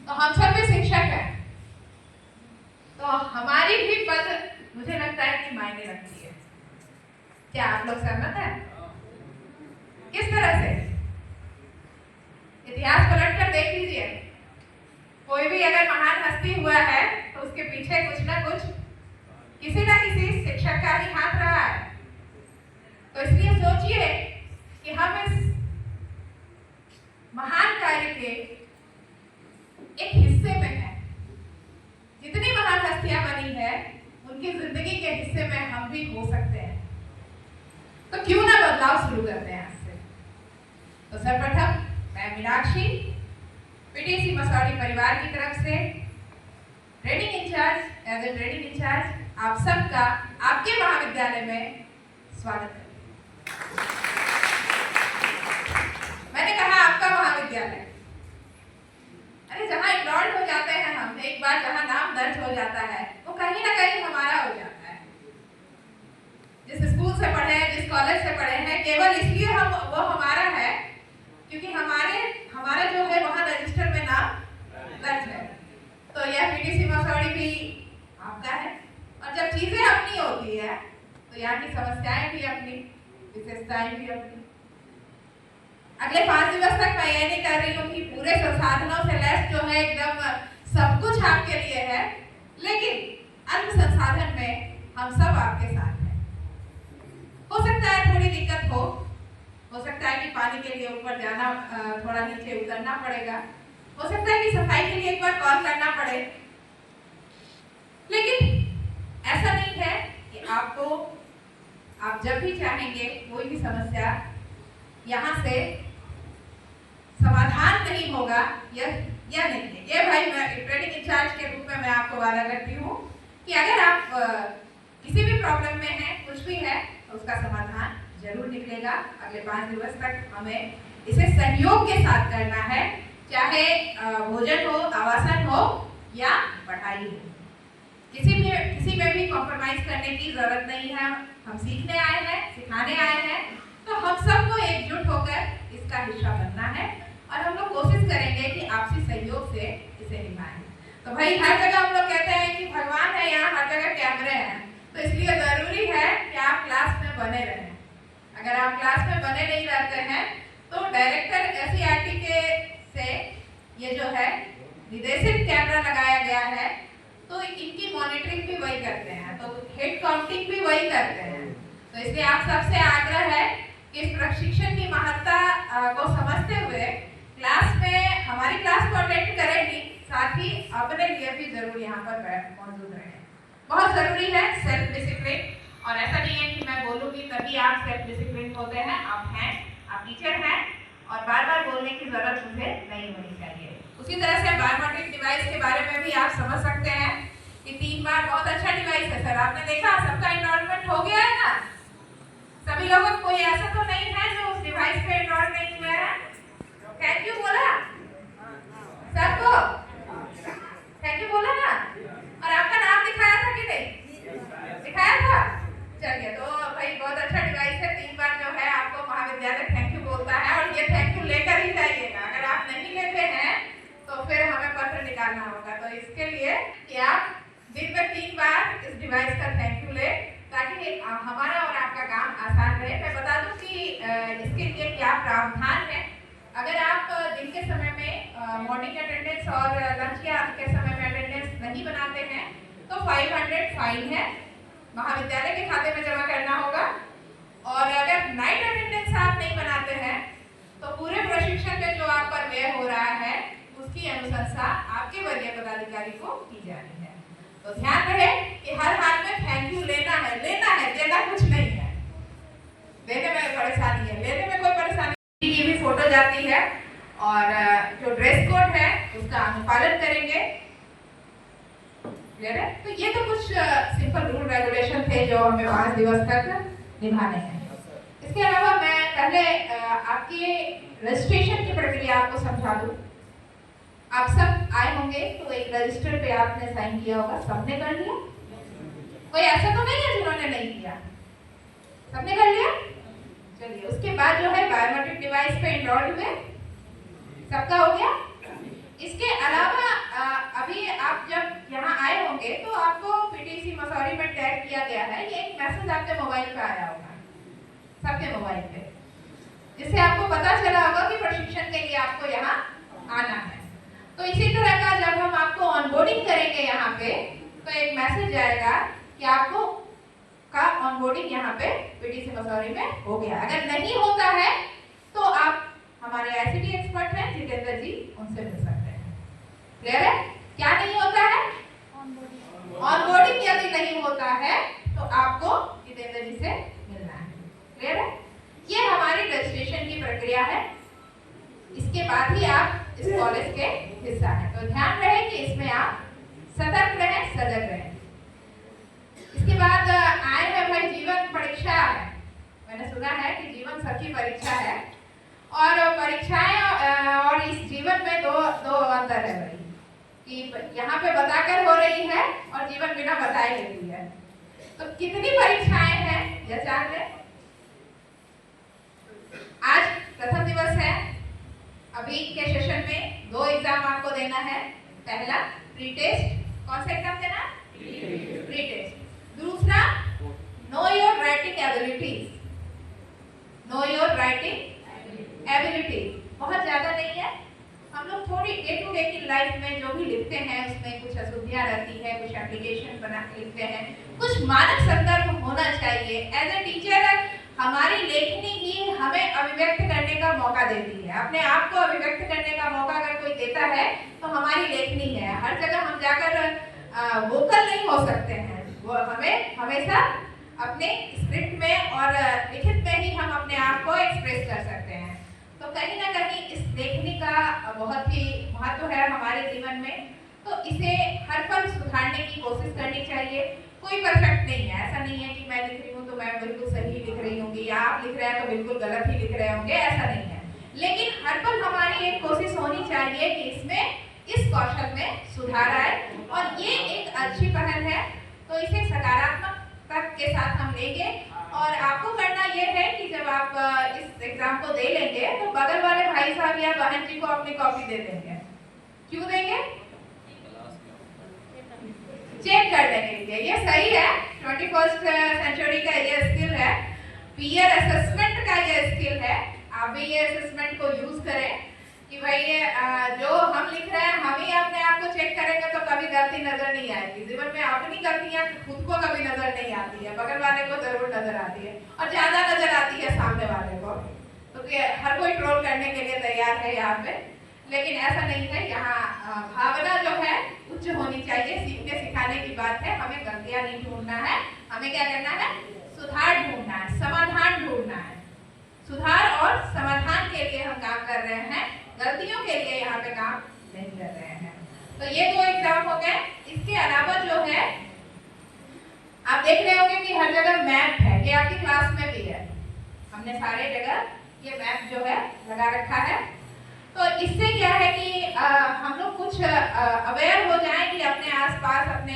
तो हम सब भी शिक्षक हैं, तो हमारी भी पद मुझे लगता है कि मायने रखती है। क्या आप लोग सहमत हैं? किस तरह से? इतिहास पलटकर देख लीजिए, कोई भी अगर महान हस्ती हुआ है तो उसके पीछे कुछ ना कुछ किसी ना किसी शिक्षक का ही हाथ रहा है। तो इसलिए सोचिए कि हम इस महान कार्य के एक हिस्से में हैं। जितनी महान हस्तियां बनी है उनकी जिंदगी के हिस्से में हम भी हो सकते हैं। तो क्यों ना बदलाव शुरू करते हैं आज से। तो सर्वप्रथम मैं मीनाक्षी पीटीसी मसौढ़ी परिवार की तरफ से training incharge as a training incharge आप सबका आपके महाविद्यालय में स्वागत करती हूं। मैंने कहा आपका महाविद्यालय, अरे जहां एनरोल्ड हो जाते हैं हम, एक बार जहां नाम दर्ज हो जाता है वो कहीं ना कहीं हमारा हो जाता है। जिस स्कूल से पढ़े हैं, जिस कॉलेज से पढ़े हैं, केवल इसलिए हम वो हमारा है क्योंकि हमारा जो है वहां रजिस्टर में नाम दर्ज है। तो यह पीटीसी मसौढ़ी भी आपका है। और जब चीजें अपनी होती है तो यहाँ की समस्याएं भी अपनी, विशेषताएं भी अपनी। अगले 5 दिवस तक मैं ये नहीं कर रही हूँ कि पूरे संसाधनों से लैस जो है एकदम सब कुछ आपके लिए है, लेकिन अल्प संसाधन में हम सब आपके साथ हैं। हो सकता है थोड़ी दिक्कत हो सकता है कि पानी के लिए ऊपर जाना, थोड़ा नीचे उतरना पड़ेगा, हो सकता है कि सफाई के लिए एक बार कॉल करना पड़े, लेकिन ऐसा नहीं है कि आप जब भी चाहेंगे कोई भी समस्या यहाँ से समाधान नहीं होगा, यह नहीं है। ये भाई मैं ट्रेनिंग इंचार्ज के रूप में मैं आपको वादा करती हूँ कि अगर आप किसी भी प्रॉब्लम में हैं, कुछ भी है, तो उसका समाधान जरूर निकलेगा। अगले 5 दिवस तक हमें इसे सहयोग के साथ करना है, चाहे भोजन हो, आवासन हो या पढ़ाई हो। किसी में भी कॉम्प्रोमाइज करने की जरूरत नहीं है। हम सीखने आए हैं, सिखाने आए हैं, तो हम सबको एकजुट होकर इसका हिस्सा बनना है और हम लोग कोशिश करेंगे कि आपसी सहयोग से इसे निभाएं। तो भाई हर जगह हम लोग कहते हैं कि भगवान है यहाँ, हर जगह कैमरे हैं, तो इसलिए जरूरी है कि आप क्लास में बने रहें। अगर आप क्लास में बने नहीं रहते हैं तो डायरेक्टर एससीईआरटी के से ये जो है निर्देशित कैमरा लगाया गया है, तो इनकी मॉनिटरिंग भी वही करते हैं, तो हेड काउंटिंग भी वही करते हैं। तो इसलिए आप सबसे आग्रह है कि इस प्रशिक्षण की महत्ता को समझते हुए क्लास में हमारी क्लास को अटेंड करेंगी, साथ ही अपने लिए भी जरूर यहाँ पर मौजूद रहें। बहुत जरूरी है सेल्फ डिसिप्लिन, और ऐसा नहीं है कि मैं बोलूँगी तभी आप सेल्फ डिसिप्लिन होते हैं। आप हैं, आप टीचर हैं, और बार बार बोलने की जरूरत मुझे नहीं होनी चाहिए। उसी तरह से बायोमेट्रिक डिवाइस के बारे में भी आप समझ सकते हैं कि 3 बार बहुत अच्छा डिवाइस है। सर आपने देखा सबका एनरोलमेंट हो गया है ना? सभी लोगों को, कोई ऐसा तो नहीं है जो उस डिवाइस पे एनरोल नहीं हुआ है? थैंक यू बोला सबको? थैंक यू बोला ना? और आपका नाम दिखाया था कि नहीं दिखाया था? चलिए, तो भाई बहुत अच्छा डिवाइस है। 3 बार जो है आपको महाविद्यालय थैंक यू बोलता है, और ये थैंक यू लेकर ही जाइएगा। अगर आप नहीं लेते हैं तो फिर हमें पत्र निकालना होगा। तो इसके लिए कि आप दिन में 3 बार इस डिवाइस का थैंक यू ले, ताकि हमारा और आपका काम आसान रहे। मैं बता दूं कि इसके लिए क्या प्रावधान है। अगर आप दिन के समय में मॉर्निंग अटेंडेंस और लंच के समय में अटेंडेंस नहीं बनाते हैं तो 500 फाइन है, महाविद्यालय के खाते में जमा करना होगा। और अगर नाइट अटेंडेंस आप नहीं बनाते हैं तो पूरे प्रशिक्षण में जो आप पर व्यय हो रहा है उसकी अनुशंसा आपके वरीय पदाधिकारी को की जानी है। तो ध्यान रहे कि हर हाल में थैंक यू लेना है, देना कुछ नहीं है। देने में परेशानी है, लेने में कोई परेशानी नहीं। ये भी फोटो जाती है, और जो ड्रेस कोड है उसका अनुपालन करेंगे। क्लियर है? तो ये तो कुछ सिंपल रूल रेगुलेशन थे जो हमें 5 दिवस तक निभाने हैं। इसके अलावा मैं पहले आपकी रजिस्ट्रेशन की प्रक्रिया आपको समझा दूं। आप सब आए होंगे तो एक रजिस्टर पे आपने साइन किया होगा, सबने कर लिया? कोई ऐसा तो नहीं है जिन्होंने नहीं किया? सबने कर लिया? चलिए, उसके बाद जो है बायोमेट्रिक डिवाइस पे एनरोल हुए, सबका हो गया। इसके अलावा होंगे तो आपको पीटीसी मसूरी में टैग किया गया है, ये एक मैसेज आपके मोबाइल पे आया होगा, सबके मोबाइल पे, जिससे आपको पता चला होगा कि प्रशिक्षण के लिए आपको यहाँ आना है। तो इसी तरह का जब हम आपको ऑनबोर्डिंग करेंगे यहाँ पे, तो एक मैसेज आएगा कि आपको का ऑनबोर्डिंग यहाँ पे पीटीसी मसूरी में हो गया। अगर नहीं होता है तो आप हमारे आईसीटी एक्सपर्ट हैं जितेंद्र जी, उनसे मिल सकते हैं। क्लियर है? क्या नहीं होता है? ऑनबोर्डिंग यदि नहीं होता है तो आपको जितेंद्र जी से मिलना है। क्लियर है? ये हमारी रजिस्ट्रेशन की प्रक्रिया है, इसके बाद ही आप इस कॉलेज के हिस्सा हैं। तो ध्यान रहे कि इसमें आप सतर्क रहें, सजग रहें। इसके बाद आए हैं भाई जीवन परीक्षा है। मैंने सुना है कि जीवन सबकी परीक्षा है, और परीक्षाएं और इस जीवन में दो अंतर है भाई, कि यहाँ पे बताकर हो रही है और जीवन बिना बताए लेती है। तो कितनी परीक्षाएं हैं यह जान लें। आज प्रथम दिवस है, अभी के सेशन में 2 एग्जाम आपको देना है। पहला प्री टेस्ट, कौन सा एग्जाम देना? Pre test. दूसरा know your writing abilities, know your writing abilities. बहुत ज्यादा नहीं है, हम लोग थोड़ी डे टू डे की लाइफ में जो भी लिखते हैं उसमें कुछ अशुद्धियां रहती है, कुछ एप्लीकेशन बना के लिखते हैं, कुछ मानक संदर्भ होना चाहिए। एज ए टीचर हमारी लेखनी ही हमें अभिव्यक्त करने का मौका देती है। अपने आप को अभिव्यक्त करने का मौका अगर कोई देता है तो हमारी लेखनी है। हर जगह हम जाकर वोकल नहीं हो सकते हैं, वो हमें हमेशा अपने स्क्रिप्ट में और लिखित में ही हम अपने आप को एक्सप्रेस कर सकते हैं। तो कहीं ना कहीं इस लेखनी का बहुत ही महत्व है हमारे जीवन में, तो इसे हर पल सुधारने की कोशिश करनी चाहिए। कोई परफेक्ट नहीं है, ऐसा नहीं है कि मैं लिख रही हूँ तो मैं बिल्कुल सही लिख रही होंगी या आप लिख रहे हैं तो बिल्कुल गलत ही लिख रहे होंगे, ऐसा नहीं है। लेकिन हर पल हमारी एक कोशिश होनी चाहिए कि इसमें इस कौशल में सुधार आए, और ये एक अच्छी पहल है, तो इसे सकारात्मकता के साथ हम लेंगे। और आपको करना ये है कि जब आप इस एग्जाम को दे लेंगे तो बगल वाले भाई साहब या बहन जी को अपनी कॉपी दे देंगे। क्यों देंगे? चेक करने के लिए। ये सही है, 21st सेंचुरी का ये स्किल है, पीयर असेसमेंट का ये स्किल है। आप भी ये असेसमेंट को यूज करें कि भाई ये जो हम लिख रहे हैं हम ही अपने आप को चेक करेंगे तो कभी गलती नजर नहीं आएगी। जीवन में अपनी गलतियां खुद को कभी नजर नहीं आती है, बगल वाले को जरूर नजर आती है, और ज्यादा नजर आती है सामने वाले को। तो हर कोई ट्रोल करने के लिए तैयार है यहाँ पे, लेकिन ऐसा नहीं है। यहाँ भावना जो है उच्च होनी चाहिए। सीखने सिखाने की बात है, हमें गलतियां नहीं ढूंढना है, हमें क्या करना है? सुधार ढूंढना है, समाधान ढूंढना है। सुधार और समाधान के लिए हम काम कर रहे हैं, गलतियों के लिए यहाँ पे काम नहीं कर रहे हैं। तो ये 2 एग्जाम हो गए। इसके अलावा जो है आप देख रहे होंगे कि हर जगह मैप है, ये आपकी क्लास में भी है, हमने सारे जगह ये मैप जो है लगा रखा है। तो इससे क्या है कि हम लोग कुछ अवेयर हो जाएं कि अपने आसपास, अपने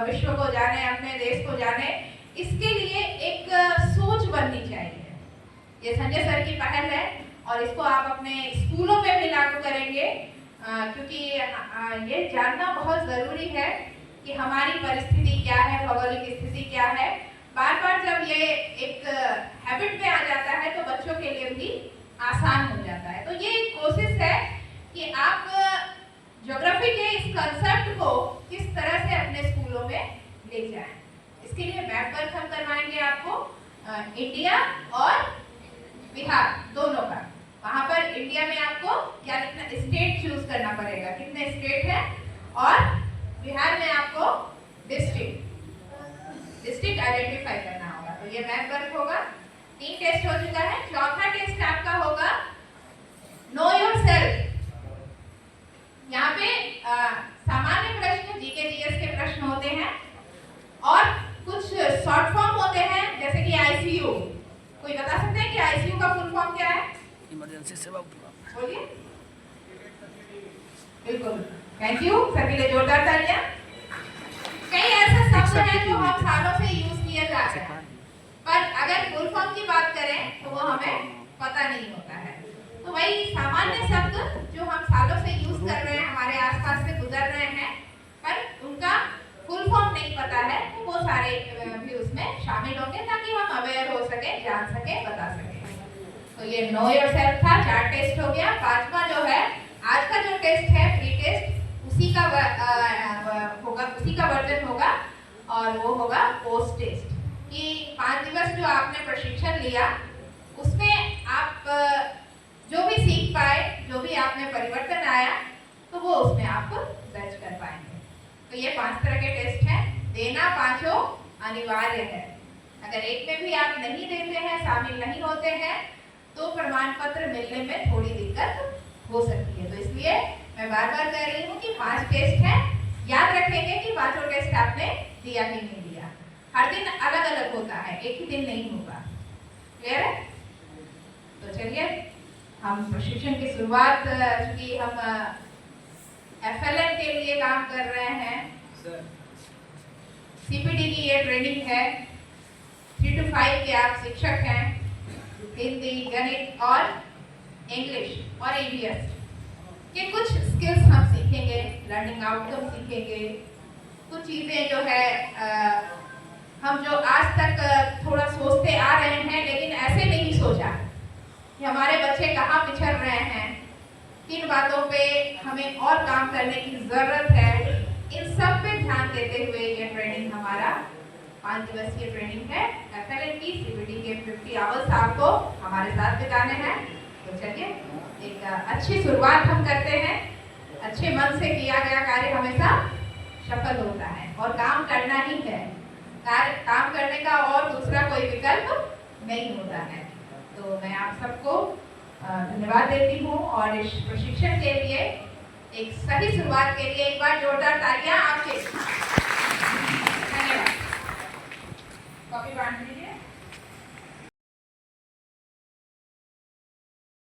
विश्व को जाने, अपने देश को जाने। इसके लिए एक सोच बननी चाहिए। ये संजय सर की पहल है और इसको आप अपने स्कूलों में भी लागू करेंगे, क्योंकि ये जानना बहुत ज़रूरी है कि हमारी परिस्थिति क्या है, भौगोलिक स्थिति क्या है। बार बार जब ये एक हैबिट में आ जाता है तो बच्चों के लिए भी आसान हो जाता है। तो ये एक कोशिश है कि आप ज्योग्राफी के इस कंसेप्ट को किस तरह से अपने स्कूलों में ले जाएं। इसके लिए मैप वर्क हम करवाएंगे आपको, इंडिया और बिहार दोनों का। वहाँ पर इंडिया में आपको क्या लिखना, स्टेट चूज करना पड़ेगा, कितने स्टेट है, और बिहार में आपको डिस्ट्रिक्ट आइडेंटिफाई करना होगा। तो ये मैप वर्क होगा। 3 टेस्ट हो चुका है। चौथा टेस्ट आपका होगा नो योर सेल्फ। यहाँ पे सामान्य प्रश्न, जीके जीएस के प्रश्न होते हैं और कुछ शॉर्ट फॉर्म होते हैं, जैसे कि आईसीयू। कोई बता सकते हैं कि आईसीयू का फुल फॉर्म क्या है? इमरजेंसी सेवा उपलब्ध। बोलिए। बिल्कुल, थैंक यू, सभी लिए जोरदार तालियां। कई ऐसे शब्द हैं जो हम सालों से यूज किए जा रहे हैं, पर अगर फुल फॉर्म की बात करें तो वो हमें पता नहीं होता है। तो वही सामान्य शब्द जो हम सालों से यूज कर रहे हैं, हमारे आसपास से गुजर रहे हैं, पर उनका फुल ये नो योरसेल्फ था, 4 टेस्ट हो गया। पांचवा जो है आज का जो टेस्ट है प्री टेस्ट, उसी का होगा, उसी का वर्जन होगा और वो होगा पोस्ट टेस्ट। कि 5 दिवस जो आपने प्रशिक्षण लिया उसमें आप जो भी सीख पाए, जो भी आप में परिवर्तन आया, तो वो उसमें आप दर्ज कर पाएंगे। तो ये 5 तरह के टेस्ट हैं, देना पांचों अनिवार्य है। अगर एक में भी आप नहीं देते हैं, शामिल नहीं होते हैं, तो प्रमाण पत्र मिलने में थोड़ी दिक्कत हो सकती है। तो इसलिए मैं बार बार कह रही हूँ कि 5 टेस्ट हैं, याद रखेंगे कि पांचों टेस्ट आपने दिया कि नहीं दिया। हर दिन अलग अलग होता है, एक ही दिन नहीं होगा। क्लियर है? तो चलिए हम प्रशिक्षण की शुरुआत, चूंकि हम FLN के लिए काम कर रहे हैं, CPT की ये ट्रेनिंग है। 3 to 5 के आप शिक्षक हैं, हिंदी, गणित और इंग्लिश और EVS के कुछ स्किल्स हम सीखेंगे, लर्निंग आउटकम सीखेंगे। कुछ चीज़ें जो है हम जो आज तक थोड़ा सोचते आ रहे हैं लेकिन ऐसे नहीं सोचा कि हमारे बच्चे कहाँ पिछड़ रहे हैं, किन बातों पे हमें और काम करने की ज़रूरत है, इन सब पे ध्यान देते हुए ये ट्रेनिंग हमारा 5 दिवसीय ट्रेनिंग है। FLN की CPT के 50 आवर्स आपको हमारे साथ बिताने हैं। तो चलिए एक अच्छी शुरुआत हम करते हैं। अच्छे मन से किया गया कार्य हमेशा सफल होता है और काम करना ही है। काम करने का और दूसरा कोई विकल्प नहीं होता है। तो मैं आप सबको धन्यवाद देती हूँ और इस प्रशिक्षण के लिए एक सही शुरुआत के लिए एक बार जोरदार तालियां आपके। धन्यवाद। कॉपी बांट दीजिए।